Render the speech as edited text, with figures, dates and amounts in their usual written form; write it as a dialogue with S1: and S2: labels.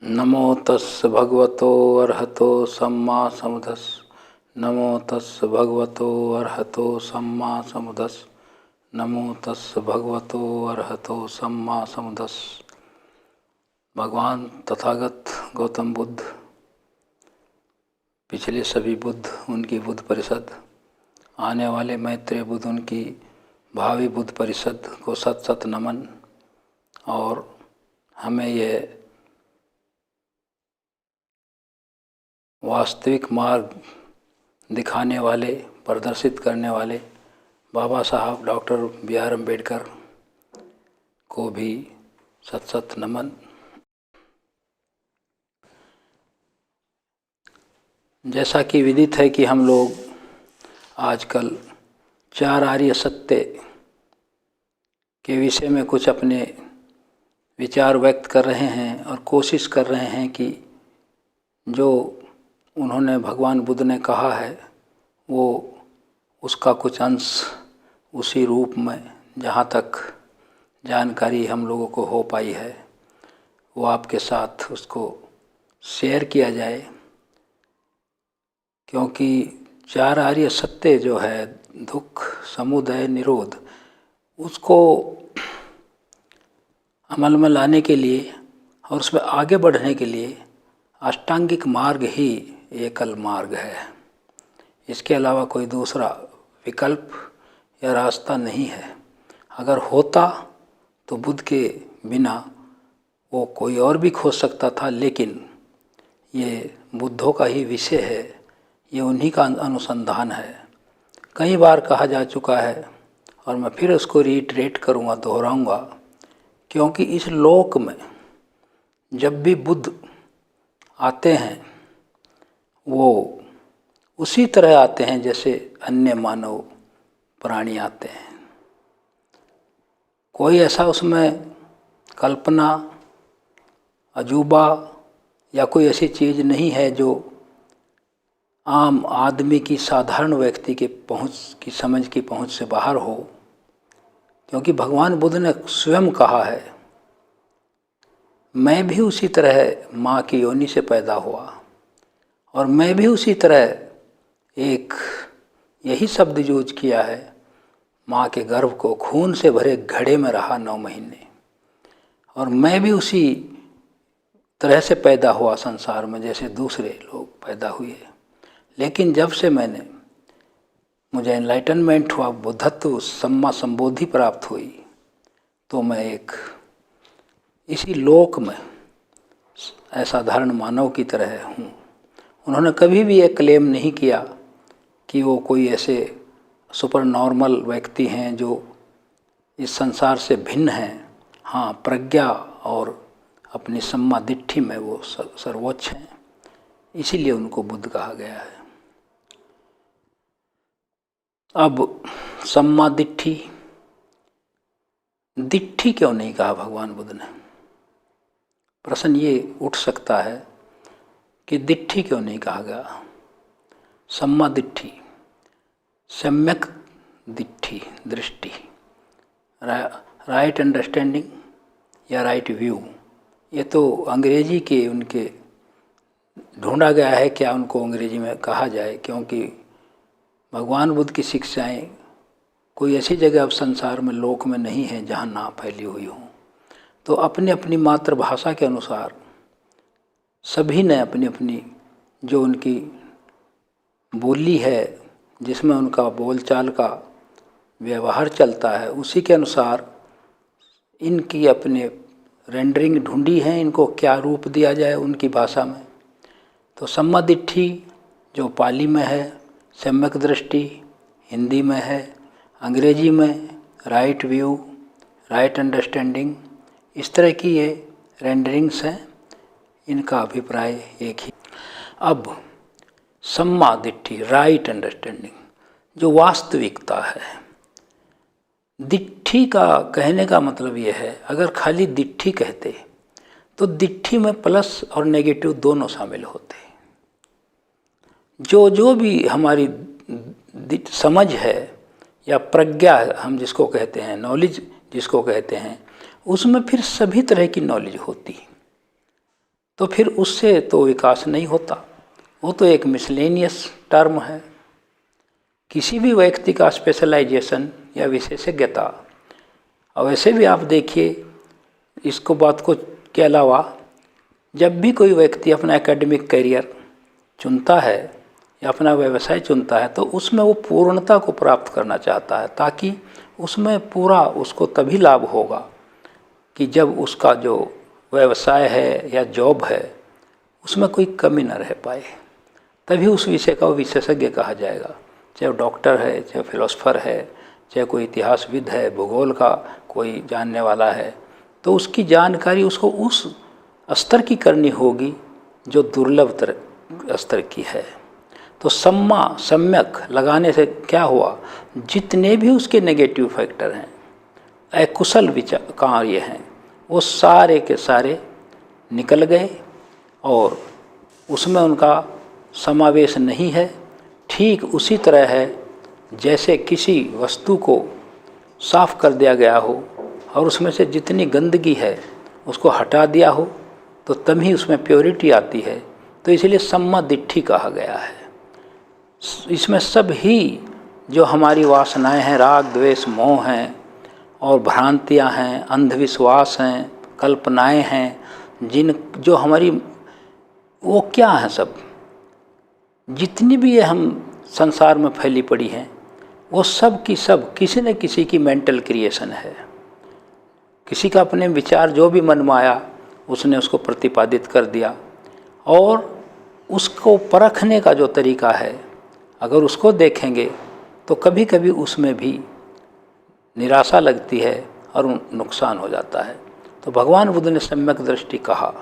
S1: नमो तस् भगवतो अर्हतो सम्मा समुदस्। नमो तस् भगवतो अर्हतो सम्मा समुदस्। नमो तस् भगवतो अर्हतो सम्मा समुदस्। भगवान तथागत गौतम बुद्ध, पिछले सभी बुद्ध, उनकी बुद्ध परिषद, आने वाले मैत्रेय बुद्ध, उनकी भावी बुद्ध परिषद को सत सत नमन। और हमें ये वास्तविक मार्ग दिखाने वाले, प्रदर्शित करने वाले बाबा साहब डॉक्टर B.R. अम्बेडकर को भी सत सत नमन। जैसा कि विदित है कि हम लोग आजकल चार आर्य सत्य के विषय में कुछ अपने विचार व्यक्त कर रहे हैं और कोशिश कर रहे हैं कि जो उन्होंने भगवान बुद्ध ने कहा है वो उसका कुछ अंश उसी रूप में जहाँ तक जानकारी हम लोगों को हो पाई है वो आपके साथ उसको शेयर किया जाए। क्योंकि चार आर्य सत्य जो है, दुख, समुदय, निरोध, उसको अमल में लाने के लिए और उसमें आगे बढ़ने के लिए अष्टांगिक मार्ग ही एकल मार्ग है। इसके अलावा कोई दूसरा विकल्प या रास्ता नहीं है। अगर होता तो बुद्ध के बिना वो कोई और भी खोज सकता था, लेकिन ये बुद्धों का ही विषय है, ये उन्हीं का अनुसंधान है। कई बार कहा जा चुका है और मैं फिर उसको रीइटरेट करूँगा, दोहराऊँगा, क्योंकि इस लोक में जब भी बुद्ध आते हैं वो उसी तरह आते हैं जैसे अन्य मानव प्राणी आते हैं। कोई ऐसा उसमें कल्पना, अजूबा या कोई ऐसी चीज़ नहीं है जो आम आदमी की, साधारण व्यक्ति के पहुँच की, समझ की पहुँच से बाहर हो। क्योंकि भगवान बुद्ध ने स्वयं कहा है, मैं भी उसी तरह माँ की योनि से पैदा हुआ और मैं भी उसी तरह एक यही शब्द यूज किया है, माँ के गर्भ को खून से भरे घड़े में रहा 9 महीने, और मैं भी उसी तरह से पैदा हुआ संसार में जैसे दूसरे लोग पैदा हुए। लेकिन जब से मुझे एनलाइटनमेंट हुआ, बुद्धत्व, सम्मा संबोधि प्राप्त हुई, तो मैं एक इसी लोक में असाधारण मानव की तरह हूँ। उन्होंने कभी भी ये क्लेम नहीं किया कि वो कोई ऐसे सुपर नॉर्मल व्यक्ति हैं जो इस संसार से भिन्न हैं। हाँ, प्रज्ञा और अपनी सम्मा दिट्ठी में वो सर्वोच्च हैं, इसीलिए उनको बुद्ध कहा गया है। अब सम्मा दिट्ठी, दिट्ठी क्यों नहीं कहा भगवान बुद्ध ने? प्रश्न ये उठ सकता है कि दिट्ठी क्यों नहीं कहा गया? सम्मा दिट्ठी, सम्यक दिट्ठी, दृष्टि, राइट अंडरस्टैंडिंग या राइट व्यू, ये तो अंग्रेजी के उनके ढूंढा गया है क्या उनको अंग्रेजी में कहा जाए, क्योंकि भगवान बुद्ध की शिक्षाएं कोई ऐसी जगह अब संसार में, लोक में नहीं है जहाँ ना फैली हुई हो। तो अपनी अपनी मातृभाषा के अनुसार सभी ने अपनी अपनी जो उनकी बोली है, जिसमें उनका बोलचाल का व्यवहार चलता है, उसी के अनुसार इनकी अपने रेंडरिंग ढूंढी है, इनको क्या रूप दिया जाए उनकी भाषा में। तो सम्मा दिट्ठी जो पाली में है, सम्यक दृष्टि हिंदी में है, अंग्रेजी में राइट व्यू, राइट अंडरस्टैंडिंग, इस तरह की ये रेंडरिंग्स हैं। इनका अभिप्राय एक ही। अब सम्मा दिट्ठी, राइट अंडरस्टैंडिंग, जो वास्तविकता है। दिट्ठी का कहने का मतलब ये है, अगर खाली दिट्ठी कहते तो दिट्ठी में प्लस और नेगेटिव दोनों शामिल होते। जो भी हमारी समझ है या प्रज्ञा हम जिसको कहते हैं, नॉलेज जिसको कहते हैं, उसमें फिर सभी तरह की नॉलेज होती। तो फिर उससे तो विकास नहीं होता, वो तो एक मिसलेनियस टर्म है। किसी भी व्यक्ति का स्पेशलाइजेशन या विशेषज्ञता, और वैसे भी आप देखिए इसको बात को के अलावा, जब भी कोई व्यक्ति अपना एकेडमिक करियर चुनता है या अपना व्यवसाय चुनता है तो उसमें वो पूर्णता को प्राप्त करना चाहता है, ताकि उसमें पूरा उसको तभी लाभ होगा कि जब उसका जो व्यवसाय है या जॉब है उसमें कोई कमी न रह पाए, तभी उस विषय का वो विशेषज्ञ कहा जाएगा। चाहे वो डॉक्टर है, चाहे फिलोसफर है, चाहे कोई इतिहासविद है, भूगोल का कोई जानने वाला है, तो उसकी जानकारी उसको उस स्तर की करनी होगी जो दुर्लभ स्तर की है। तो सम्यक लगाने से क्या हुआ, जितने भी उसके नेगेटिव फैक्टर हैं, अकुशल विचार कार्य हैं, वो सारे के सारे निकल गए और उसमें उनका समावेश नहीं है। ठीक उसी तरह है जैसे किसी वस्तु को साफ कर दिया गया हो और उसमें से जितनी गंदगी है उसको हटा दिया हो तो तभी उसमें प्योरिटी आती है। तो इसलिए सम्मा दिट्ठी कहा गया है। इसमें सब ही जो हमारी वासनाएं हैं, राग द्वेष मोह हैं और भ्रांतियां हैं, अंधविश्वास हैं, कल्पनाएं हैं, जो हमारी वो क्या हैं, सब जितनी भी ये हम संसार में फैली पड़ी हैं वो सब की सब किसी न किसी की मेंटल क्रिएशन है। किसी का अपने विचार जो भी मन में आया उसने उसको प्रतिपादित कर दिया, और उसको परखने का जो तरीका है अगर उसको देखेंगे तो कभी कभी उसमें भी निराशा लगती है और नुकसान हो जाता है। तो भगवान बुद्ध ने सम्यक दृष्टि कहा।